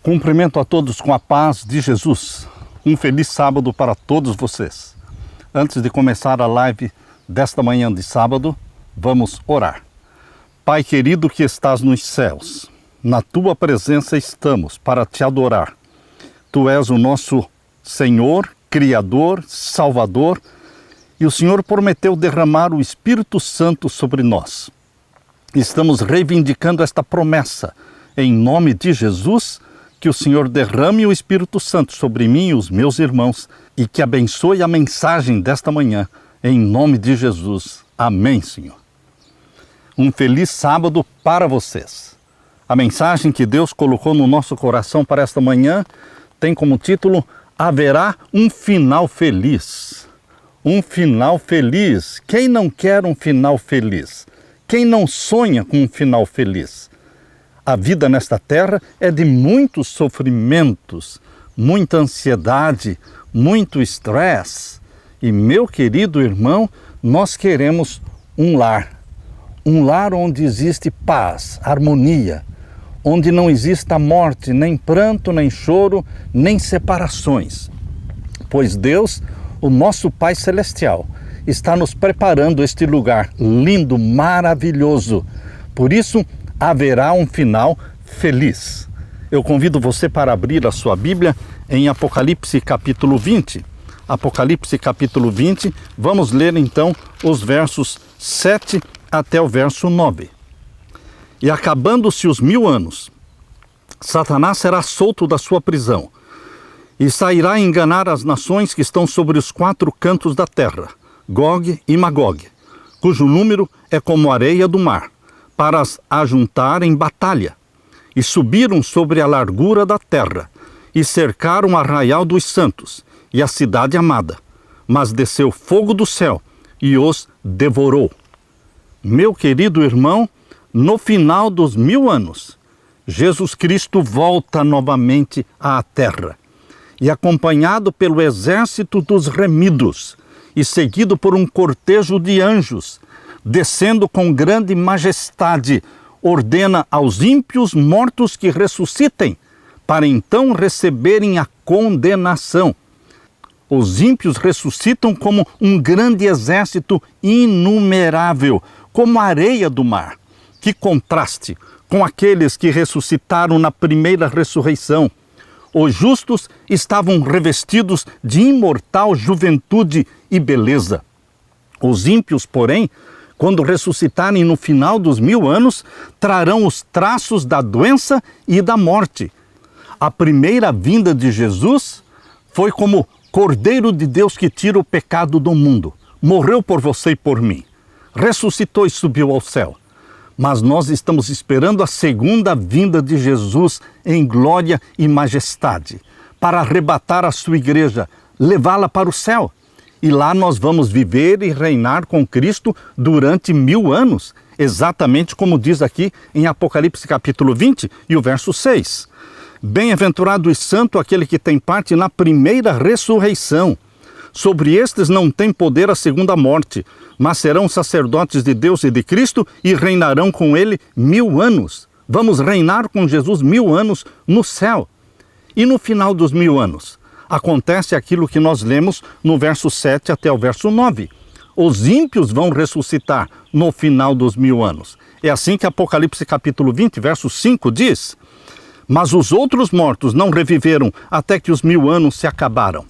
Cumprimento a todos com a paz de Jesus. Um feliz sábado para todos vocês. Antes de começar a live desta manhã de sábado, vamos orar. Pai querido que estás nos céus, na tua presença estamos para te adorar. Tu és o nosso Senhor, Criador, Salvador, e o Senhor prometeu derramar o Espírito Santo sobre nós. Estamos reivindicando esta promessa. Em nome de Jesus, que o Senhor derrame o Espírito Santo sobre mim e os meus irmãos e que abençoe a mensagem desta manhã. Em nome de Jesus. Amém, Senhor. Um feliz sábado para vocês. A mensagem que Deus colocou no nosso coração para esta manhã tem como título: Haverá um final feliz. Um final feliz. Quem não quer um final feliz? Quem não sonha com um final feliz? A vida nesta terra é de muitos sofrimentos, muita ansiedade, muito estresse. E, meu querido irmão, nós queremos um lar onde existe paz, harmonia, onde não exista morte, nem pranto, nem choro, nem separações. Pois Deus, o nosso Pai Celestial, está nos preparando este lugar lindo, maravilhoso. Por isso, haverá um final feliz. Eu convido você para abrir a sua Bíblia em Apocalipse capítulo 20. Apocalipse capítulo 20, vamos ler então os versos 7 até o verso 9. E acabando-se os 1000 anos, Satanás será solto da sua prisão e sairá a enganar as nações que estão sobre os 4 cantos da terra, Gog e Magog, cujo número é como a areia do mar, para as ajuntar em batalha. E subiram sobre a largura da terra, e cercaram o arraial dos santos, e a cidade amada. Mas desceu fogo do céu, e os devorou. Meu querido irmão, no final dos 1000 anos, Jesus Cristo volta novamente à terra. E acompanhado pelo exército dos remidos, e seguido por um cortejo de anjos, descendo com grande majestade, ordena aos ímpios mortos que ressuscitem, para então receberem a condenação. Os ímpios ressuscitam como um grande exército inumerável, como a areia do mar. Que contraste com aqueles que ressuscitaram na primeira ressurreição. Os justos estavam revestidos de imortal juventude e beleza. Os ímpios, porém, quando ressuscitarem no final dos 1000 anos, trarão os traços da doença e da morte. A primeira vinda de Jesus foi como Cordeiro de Deus que tira o pecado do mundo. Morreu por você e por mim. Ressuscitou e subiu ao céu. Mas nós estamos esperando a segunda vinda de Jesus em glória e majestade, para arrebatar a sua igreja, levá-la para o céu. E lá nós vamos viver e reinar com Cristo durante 1000 anos, exatamente como diz aqui em Apocalipse capítulo 20 e o verso 6. Bem-aventurado e santo aquele que tem parte na primeira ressurreição. Sobre estes não tem poder a segunda morte, mas serão sacerdotes de Deus e de Cristo e reinarão com ele 1000 anos. Vamos reinar com Jesus 1000 anos no céu. E no final dos 1000 anos? Acontece aquilo que nós lemos no verso 7 até o verso 9. Os ímpios vão ressuscitar no final dos 1000 anos. É assim que Apocalipse capítulo 20, verso 5 diz: Mas os outros mortos não reviveram até que os 1000 anos se acabaram.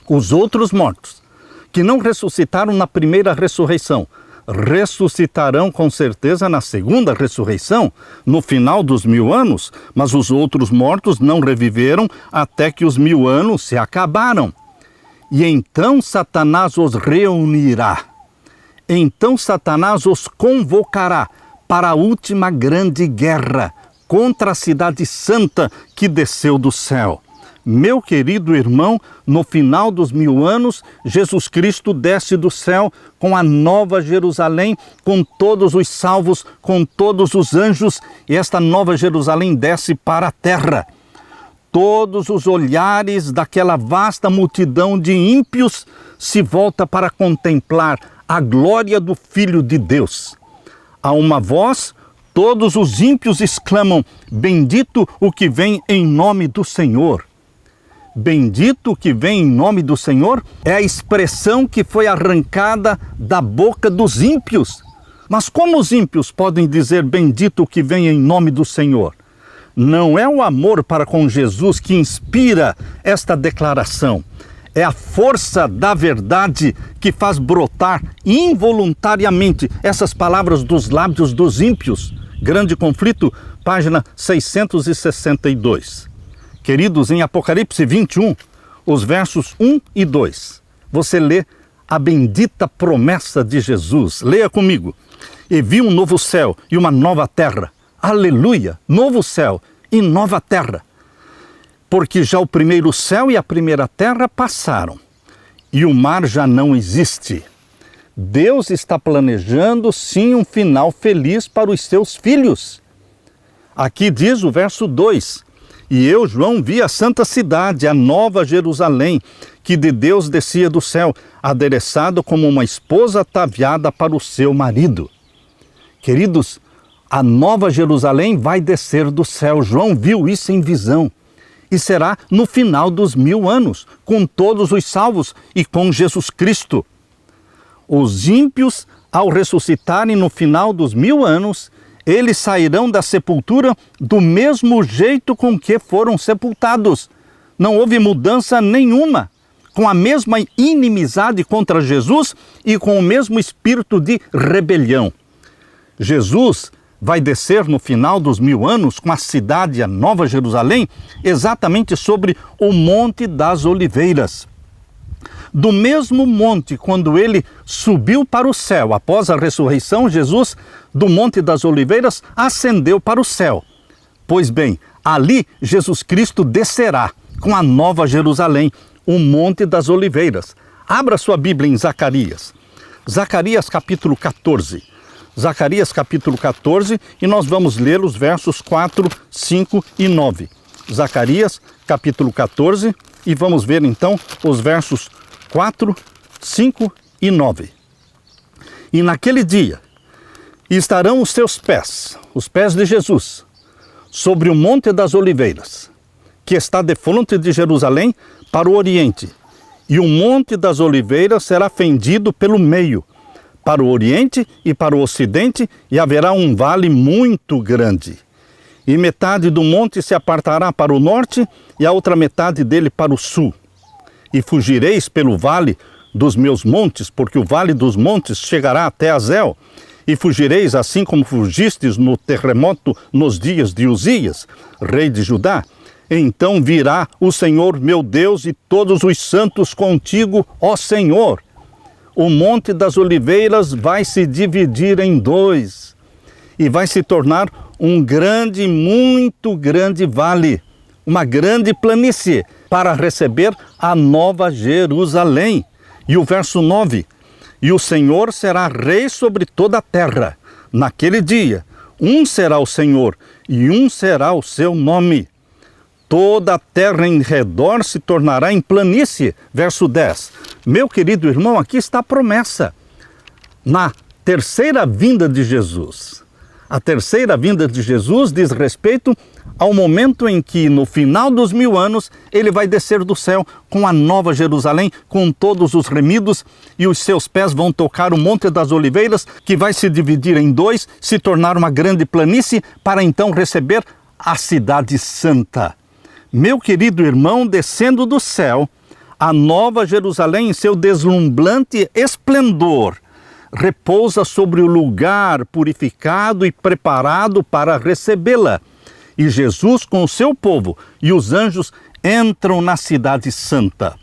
Os outros mortos, que não ressuscitaram na primeira ressurreição, ressuscitarão com certeza na segunda ressurreição, no final dos 1000 anos, mas os outros mortos não reviveram até que os 1000 anos se acabaram. E então Satanás os reunirá. Então Satanás os convocará para a última grande guerra contra a cidade santa que desceu do céu. Meu querido irmão, no final dos 1000 anos, Jesus Cristo desce do céu com a nova Jerusalém, com todos os salvos, com todos os anjos, e esta nova Jerusalém desce para a terra. Todos os olhares daquela vasta multidão de ímpios se volta para contemplar a glória do Filho de Deus. A uma voz, todos os ímpios exclamam: bendito o que vem em nome do Senhor. Bendito o que vem em nome do Senhor é a expressão que foi arrancada da boca dos ímpios. Mas como os ímpios podem dizer bendito o que vem em nome do Senhor? Não é o amor para com Jesus que inspira esta declaração. É a força da verdade que faz brotar involuntariamente essas palavras dos lábios dos ímpios. Grande Conflito, página 662. Queridos, em Apocalipse 21, os versos 1 e 2, você lê a bendita promessa de Jesus. Leia comigo. E vi um novo céu e uma nova terra. Aleluia! Novo céu e nova terra. Porque já o primeiro céu e a primeira terra passaram, e o mar já não existe. Deus está planejando, sim, um final feliz para os seus filhos. Aqui diz o verso 2, e eu, João, vi a santa cidade, a nova Jerusalém, que de Deus descia do céu, adereçado como uma esposa ataviada para o seu marido. Queridos, a nova Jerusalém vai descer do céu. João viu isso em visão. E será no final dos 1000 anos, com todos os salvos e com Jesus Cristo. Os ímpios, ao ressuscitarem no final dos 1000 anos, eles sairão da sepultura do mesmo jeito com que foram sepultados. Não houve mudança nenhuma, com a mesma inimizade contra Jesus e com o mesmo espírito de rebelião. Jesus vai descer no final dos 1000 anos com a cidade, a Nova Jerusalém, exatamente sobre o Monte das Oliveiras. Do mesmo monte, quando ele subiu para o céu, após a ressurreição, Jesus, do Monte das Oliveiras, ascendeu para o céu. Pois bem, ali Jesus Cristo descerá com a Nova Jerusalém, o Monte das Oliveiras. Abra sua Bíblia em Zacarias. Zacarias capítulo 14. Zacarias capítulo 14, e nós vamos ler os versos 4, 5 e 9. Zacarias capítulo 14, e vamos ver então os versos 4, 5 e 9. E naquele dia estarão os seus pés, os pés de Jesus, sobre o Monte das Oliveiras, que está defronte de Jerusalém para o oriente. E o Monte das Oliveiras será fendido pelo meio, para o oriente e para o ocidente, e haverá um vale muito grande. E metade do monte se apartará para o norte, e a outra metade dele para o sul. E fugireis pelo vale dos meus montes, porque o vale dos montes chegará até Azel. E fugireis assim como fugistes no terremoto nos dias de Uzias, rei de Judá. Então virá o Senhor meu Deus e todos os santos contigo, ó Senhor. O Monte das Oliveiras vai se dividir em dois e vai se tornar um grande, muito grande vale, uma grande planície para receber a Nova Jerusalém. E o verso 9, e o Senhor será rei sobre toda a terra. Naquele dia, um será o Senhor e um será o seu nome. Toda a terra em redor se tornará em planície. Verso 10. Meu querido irmão, aqui está a promessa. Na terceira vinda de Jesus. A terceira vinda de Jesus diz respeito ao momento em que, no final dos 1000 anos, ele vai descer do céu com a Nova Jerusalém, com todos os remidos, e os seus pés vão tocar o Monte das Oliveiras, que vai se dividir em dois, se tornar uma grande planície, para então receber a cidade santa. Meu querido irmão, descendo do céu, a Nova Jerusalém, em seu deslumbrante esplendor, repousa sobre o lugar purificado e preparado para recebê-la. E Jesus, com o seu povo e os anjos, entram na cidade santa.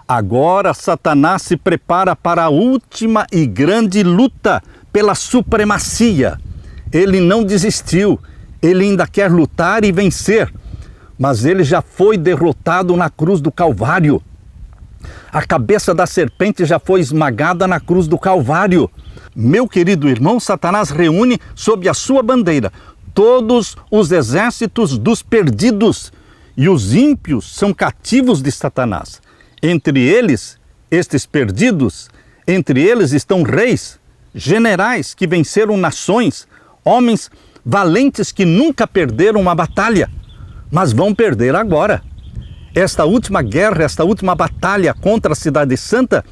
Agora Satanás se prepara para a última e grande luta pela supremacia. Ele não desistiu, ele ainda quer lutar e vencer. Mas ele já foi derrotado na cruz do Calvário. A cabeça da serpente já foi esmagada na cruz do Calvário. Meu querido irmão, Satanás reúne sob a sua bandeira todos os exércitos dos perdidos, e os ímpios são cativos de Satanás. Entre eles, estes perdidos, entre eles estão reis, generais que venceram nações, homens valentes que nunca perderam uma batalha, mas vão perder agora. Esta última guerra, esta última batalha contra a Cidade Santa,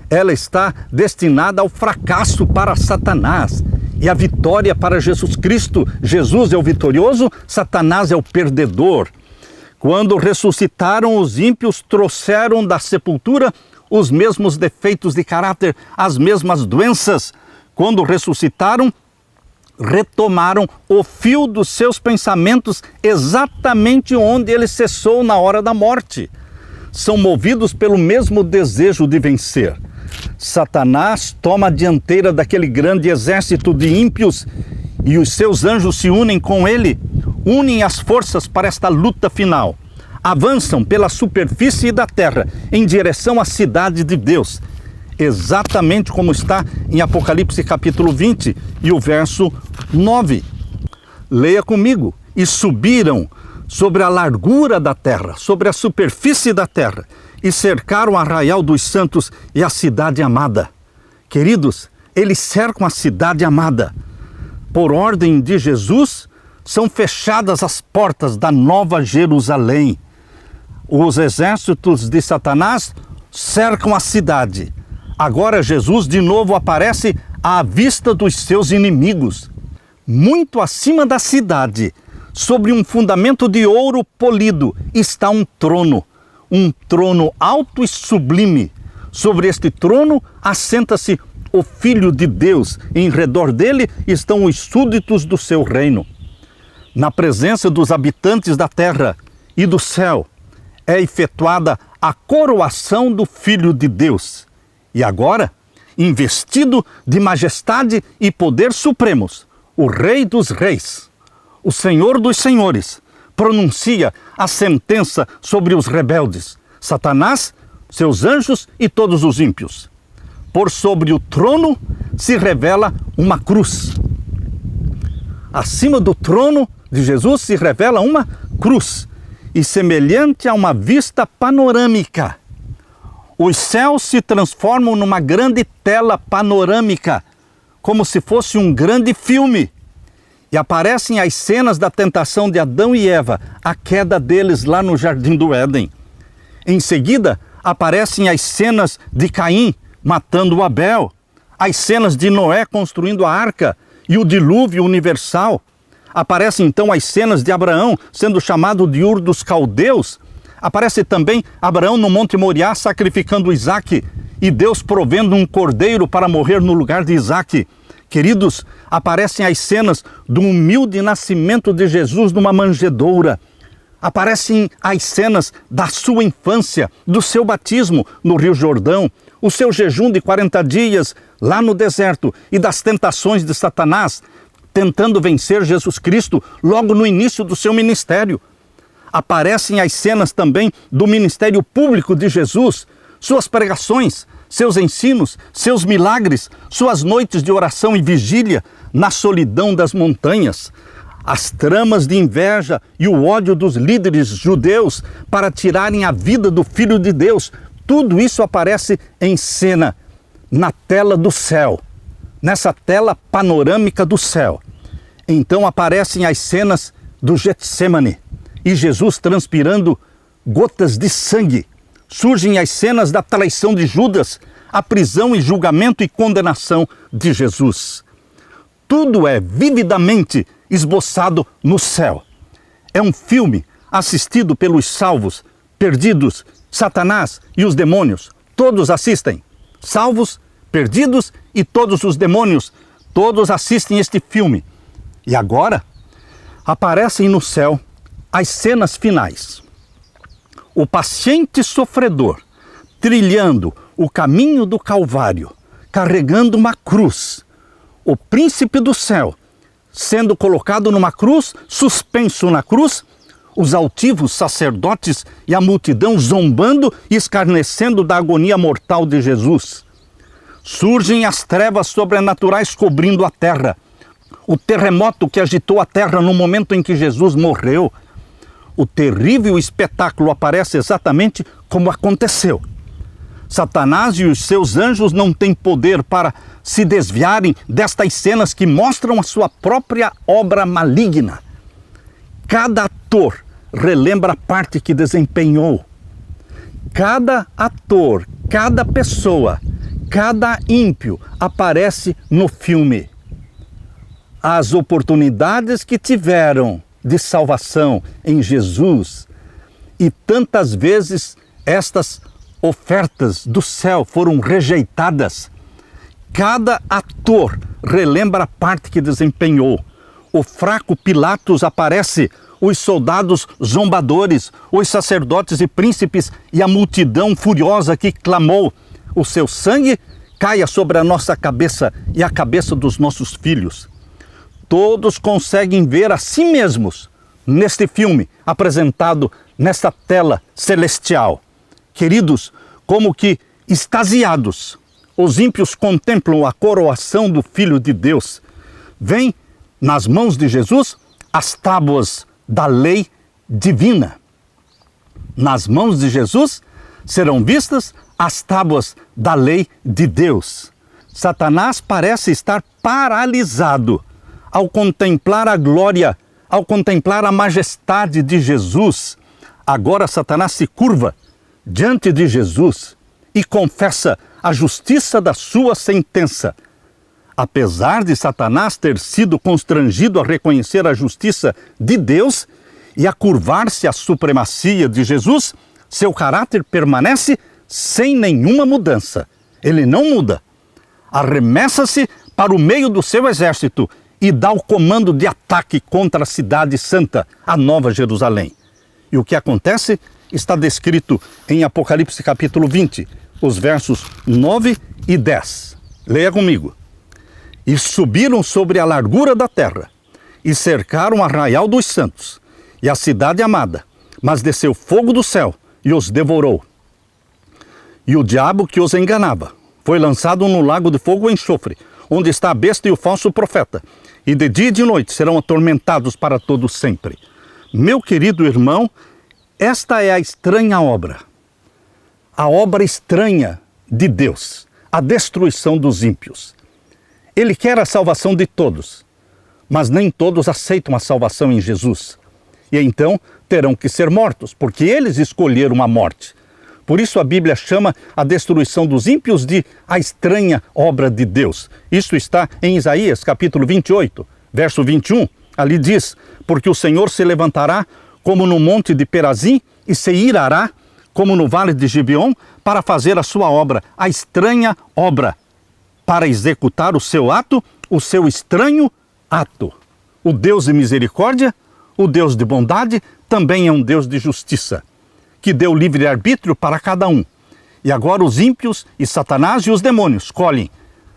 ela está destinada ao fracasso para Satanás e a vitória para Jesus Cristo. Jesus é o vitorioso, Satanás é o perdedor. Quando ressuscitaram, os ímpios trouxeram da sepultura os mesmos defeitos de caráter, as mesmas doenças. Quando ressuscitaram, retomaram o fio dos seus pensamentos exatamente onde ele cessou na hora da morte. São movidos pelo mesmo desejo de vencer. Satanás toma a dianteira daquele grande exército de ímpios e os seus anjos se unem com ele, unem as forças para esta luta final. Avançam pela superfície da terra em direção à cidade de Deus, exatamente como está em Apocalipse capítulo 20 e o verso 9. Leia comigo. E subiram sobre a largura da terra, sobre a superfície da terra, e cercaram o arraial dos santos e a cidade amada. Queridos, eles cercam a cidade amada. Por ordem de Jesus, são fechadas as portas da Nova Jerusalém. Os exércitos de Satanás cercam a cidade. Agora Jesus de novo aparece à vista dos seus inimigos. Muito acima da cidade, sobre um fundamento de ouro polido, está um trono alto e sublime. Sobre este trono assenta-se o Filho de Deus, e em redor dele estão os súditos do seu reino. Na presença dos habitantes da terra e do céu, é efetuada a coroação do Filho de Deus. E agora, investido de majestade e poder supremos, o Rei dos Reis, o Senhor dos Senhores, pronuncia a sentença sobre os rebeldes, Satanás, seus anjos e todos os ímpios. Por sobre o trono se revela uma cruz. Acima do trono de Jesus se revela uma cruz, e semelhante a uma vista panorâmica, os céus se transformam numa grande tela panorâmica, como se fosse um grande filme. E aparecem as cenas da tentação de Adão e Eva, a queda deles lá no Jardim do Éden. Em seguida, aparecem as cenas de Caim matando Abel, as cenas de Noé construindo a arca e o dilúvio universal. Aparecem então as cenas de Abraão sendo chamado de Ur dos Caldeus. Aparece também Abraão no Monte Moriá sacrificando Isaque e Deus provendo um cordeiro para morrer no lugar de Isaque. Queridos, aparecem as cenas do humilde nascimento de Jesus numa manjedoura. Aparecem as cenas da sua infância, do seu batismo no Rio Jordão, o seu jejum de 40 dias lá no deserto e das tentações de Satanás, tentando vencer Jesus Cristo logo no início do seu ministério. Aparecem as cenas também do ministério público de Jesus, suas pregações, seus ensinos, seus milagres, suas noites de oração e vigília na solidão das montanhas, as tramas de inveja e o ódio dos líderes judeus para tirarem a vida do Filho de Deus. Tudo isso aparece em cena na tela do céu, nessa tela panorâmica do céu. Então aparecem as cenas do Getsêmani e Jesus transpirando gotas de sangue. Surgem as cenas da traição de Judas, a prisão e julgamento e condenação de Jesus. Tudo é vividamente esboçado no céu. É um filme assistido pelos salvos, perdidos, Satanás e os demônios. Todos assistem. Salvos, perdidos e todos os demônios. Todos assistem este filme. E agora aparecem no céu as cenas finais. O paciente sofredor trilhando o caminho do Calvário, carregando uma cruz. O príncipe do céu sendo colocado numa cruz, suspenso na cruz, os altivos sacerdotes e a multidão zombando e escarnecendo da agonia mortal de Jesus. Surgem as trevas sobrenaturais cobrindo a terra. O terremoto que agitou a terra no momento em que Jesus morreu. O terrível espetáculo aparece exatamente como aconteceu. Satanás e os seus anjos não têm poder para se desviarem destas cenas que mostram a sua própria obra maligna. Cada ator relembra a parte que desempenhou. Cada ator, cada pessoa, cada ímpio aparece no filme. As oportunidades que tiveram de salvação em Jesus e tantas vezes estas ofertas do céu foram rejeitadas. Cada ator relembra a parte que desempenhou. O fraco Pilatos aparece, os soldados zombadores, os sacerdotes e príncipes e a multidão furiosa que clamou: o seu sangue caia sobre a nossa cabeça e a cabeça dos nossos filhos. Todos conseguem ver a si mesmos neste filme apresentado nesta tela celestial. Queridos, como que extasiados, os ímpios contemplam a coroação do Filho de Deus. Vêm nas mãos de Jesus as tábuas da lei divina. Nas mãos de Jesus serão vistas as tábuas da lei de Deus. Satanás parece estar paralisado ao contemplar a glória, ao contemplar a majestade de Jesus. Agora Satanás se curva diante de Jesus e confessa a justiça da sua sentença. Apesar de Satanás ter sido constrangido a reconhecer a justiça de Deus e a curvar-se à supremacia de Jesus, seu caráter permanece sem nenhuma mudança. Ele não muda. Arremessa-se para o meio do seu exército e dá o comando de ataque contra a cidade santa, a Nova Jerusalém. E o que acontece está descrito em Apocalipse capítulo 20, os versos 9 e 10. Leia comigo. E subiram sobre a largura da terra, e cercaram o arraial dos santos, e a cidade amada, mas desceu fogo do céu, e os devorou. E o diabo que os enganava foi lançado no lago de fogo e enxofre, onde está a besta e o falso profeta, e de dia e de noite serão atormentados para todo sempre. Meu querido irmão, esta é a estranha obra, a obra estranha de Deus, a destruição dos ímpios. Ele quer a salvação de todos, mas nem todos aceitam a salvação em Jesus. E então terão que ser mortos, porque eles escolheram a morte. Por isso a Bíblia chama a destruição dos ímpios de a estranha obra de Deus. Isso está em Isaías capítulo 28, verso 21. Ali diz: porque o Senhor se levantará como no monte de Perazim e se irará como no vale de Gibeon para fazer a sua obra, a estranha obra, para executar o seu ato, o seu estranho ato. O Deus de misericórdia, o Deus de bondade, também é um Deus de justiça, que deu livre-arbítrio para cada um. E agora os ímpios e Satanás e os demônios colhem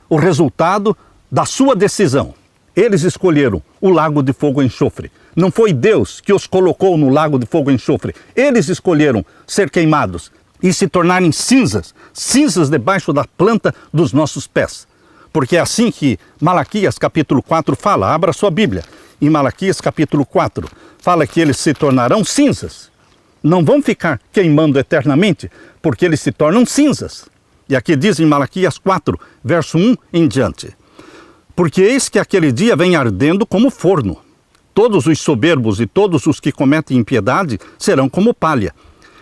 o resultado da sua decisão. Eles escolheram o lago de fogo e enxofre. Não foi Deus que os colocou no lago de fogo e enxofre. Eles escolheram ser queimados e se tornarem cinzas, cinzas debaixo da planta dos nossos pés. Porque é assim que Malaquias capítulo 4 fala. Abra sua Bíblia. Em Malaquias capítulo 4 fala que eles se tornarão cinzas. Não vão ficar queimando eternamente, porque eles se tornam cinzas. E aqui diz em Malaquias 4, verso 1 em diante: porque eis que aquele dia vem ardendo como forno. Todos os soberbos e todos os que cometem impiedade serão como palha.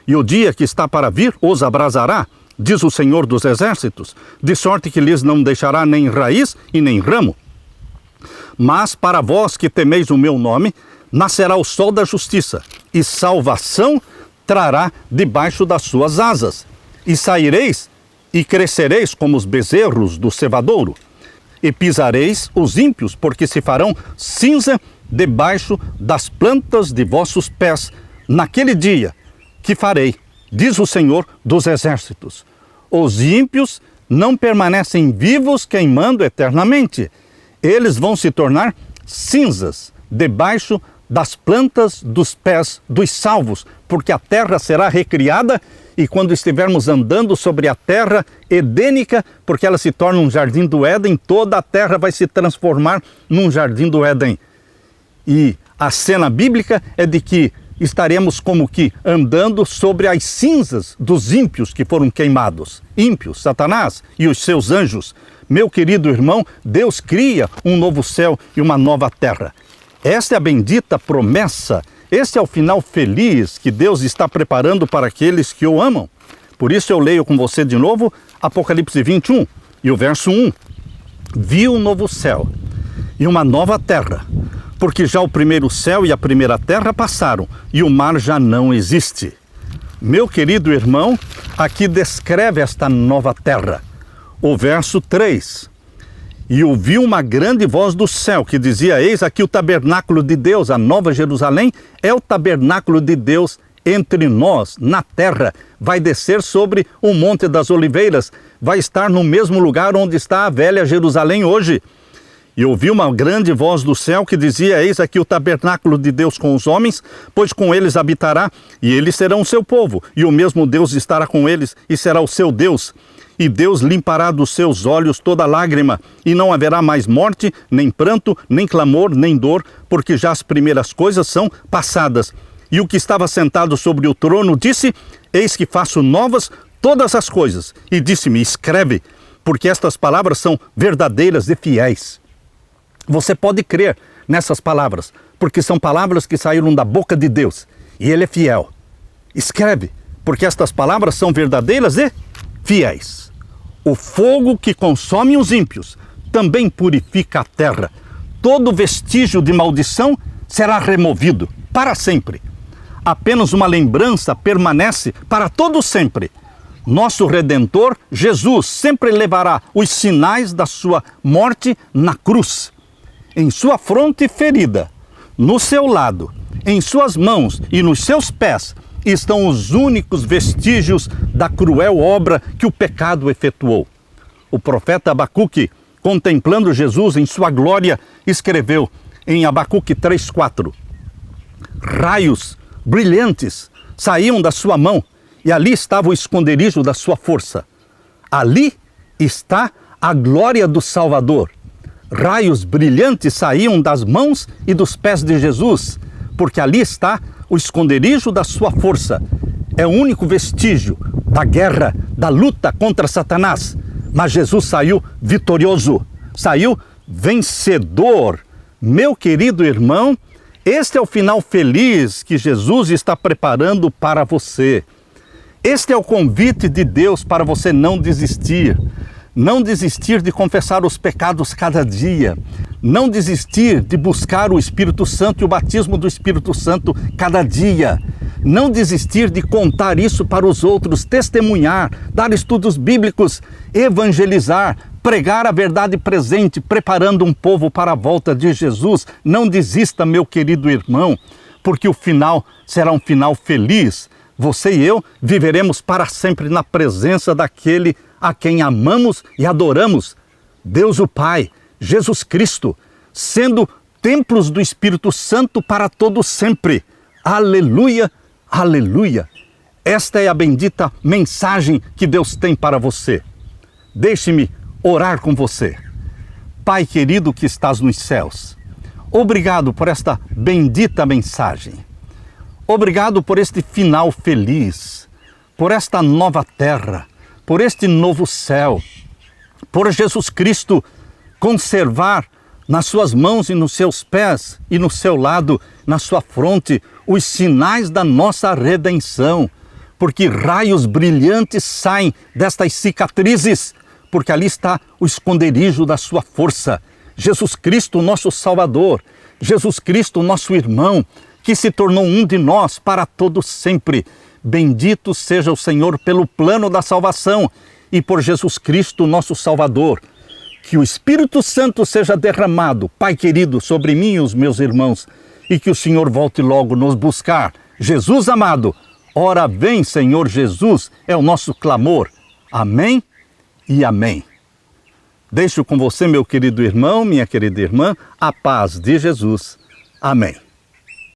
E o dia que está para vir os abrasará, diz o Senhor dos Exércitos, de sorte que lhes não deixará nem raiz e nem ramo. Mas para vós que temeis o meu nome, nascerá o sol da justiça, e salvação trará debaixo das suas asas. E saireis e crescereis como os bezerros do cevadouro. E pisareis os ímpios, porque se farão cinza debaixo das plantas de vossos pés, naquele dia que farei, diz o Senhor dos Exércitos. Os ímpios não permanecem vivos queimando eternamente. Eles vão se tornar cinzas debaixo das plantas dos pés dos salvos, porque a terra será recriada, e quando estivermos andando sobre a terra edênica, porque ela se torna um jardim do Éden, toda a terra vai se transformar num jardim do Éden. E a cena bíblica é de que estaremos como que andando sobre as cinzas dos ímpios que foram queimados. Ímpios, Satanás e os seus anjos. Meu querido irmão, Deus cria um novo céu e uma nova terra. Esta é a bendita promessa. Este é o final feliz que Deus está preparando para aqueles que o amam. Por isso eu leio com você de novo Apocalipse 21 e o verso 1. Vi um novo céu e uma nova terra, porque já o primeiro céu e a primeira terra passaram, e o mar já não existe. Meu querido irmão, aqui descreve esta nova terra. O verso 3. E ouvi uma grande voz do céu que dizia: eis aqui o tabernáculo de Deus, a nova Jerusalém é o tabernáculo de Deus entre nós, na terra. Vai descer sobre o Monte das Oliveiras, vai estar no mesmo lugar onde está a velha Jerusalém hoje. E ouvi uma grande voz do céu que dizia: eis aqui o tabernáculo de Deus com os homens, pois com eles habitará, e eles serão o seu povo, e o mesmo Deus estará com eles, e será o seu Deus. E Deus limpará dos seus olhos toda lágrima, e não haverá mais morte, nem pranto, nem clamor, nem dor, porque já as primeiras coisas são passadas. E o que estava sentado sobre o trono disse: eis que faço novas todas as coisas. E disse-me: escreve, porque estas palavras são verdadeiras e fiéis. Você pode crer nessas palavras, porque são palavras que saíram da boca de Deus, e Ele é fiel. Escreve, porque estas palavras são verdadeiras e fiéis. O fogo que consome os ímpios também purifica a terra. Todo vestígio de maldição será removido para sempre. Apenas uma lembrança permanece para todo sempre. Nosso Redentor, Jesus, sempre levará os sinais da sua morte na cruz. Em sua fronte ferida, no seu lado, em suas mãos e nos seus pés estão os únicos vestígios da cruel obra que o pecado efetuou. O profeta Abacuque, contemplando Jesus em sua glória, escreveu em Abacuque 3:4: raios brilhantes saíam da sua mão, e ali estava o esconderijo da sua força. Ali está a glória do Salvador. Raios brilhantes saíam das mãos e dos pés de Jesus, porque ali está o esconderijo da sua força. É o único vestígio da guerra, da luta contra Satanás. Mas Jesus saiu vitorioso, saiu vencedor. Meu querido irmão, este é o final feliz que Jesus está preparando para você. Este é o convite de Deus para você não desistir. Não desistir de confessar os pecados cada dia. Não desistir de buscar o Espírito Santo e o batismo do Espírito Santo cada dia. Não desistir de contar isso para os outros, testemunhar, dar estudos bíblicos, evangelizar, pregar a verdade presente, preparando um povo para a volta de Jesus. Não desista, meu querido irmão, porque o final será um final feliz. Você e eu viveremos para sempre na presença daquele a quem amamos e adoramos, Deus o Pai, Jesus Cristo, sendo templos do Espírito Santo para todo sempre. Aleluia, aleluia. Esta é a bendita mensagem que Deus tem para você. Deixe-me orar com você. Pai querido que estás nos céus, obrigado por esta bendita mensagem. Obrigado por este final feliz, por esta nova terra, por este novo céu, por Jesus Cristo conservar nas suas mãos e nos seus pés e no seu lado, na sua fronte, os sinais da nossa redenção, porque raios brilhantes saem destas cicatrizes, porque ali está o esconderijo da sua força. Jesus Cristo, nosso Salvador, Jesus Cristo, nosso irmão, que se tornou um de nós para todo sempre. Bendito seja o Senhor pelo plano da salvação e por Jesus Cristo, nosso Salvador. Que o Espírito Santo seja derramado, Pai querido, sobre mim e os meus irmãos, e que o Senhor volte logo nos buscar. Jesus amado, ora vem, Senhor Jesus, é o nosso clamor. Amém e amém. Deixo com você, meu querido irmão, minha querida irmã, a paz de Jesus. Amém.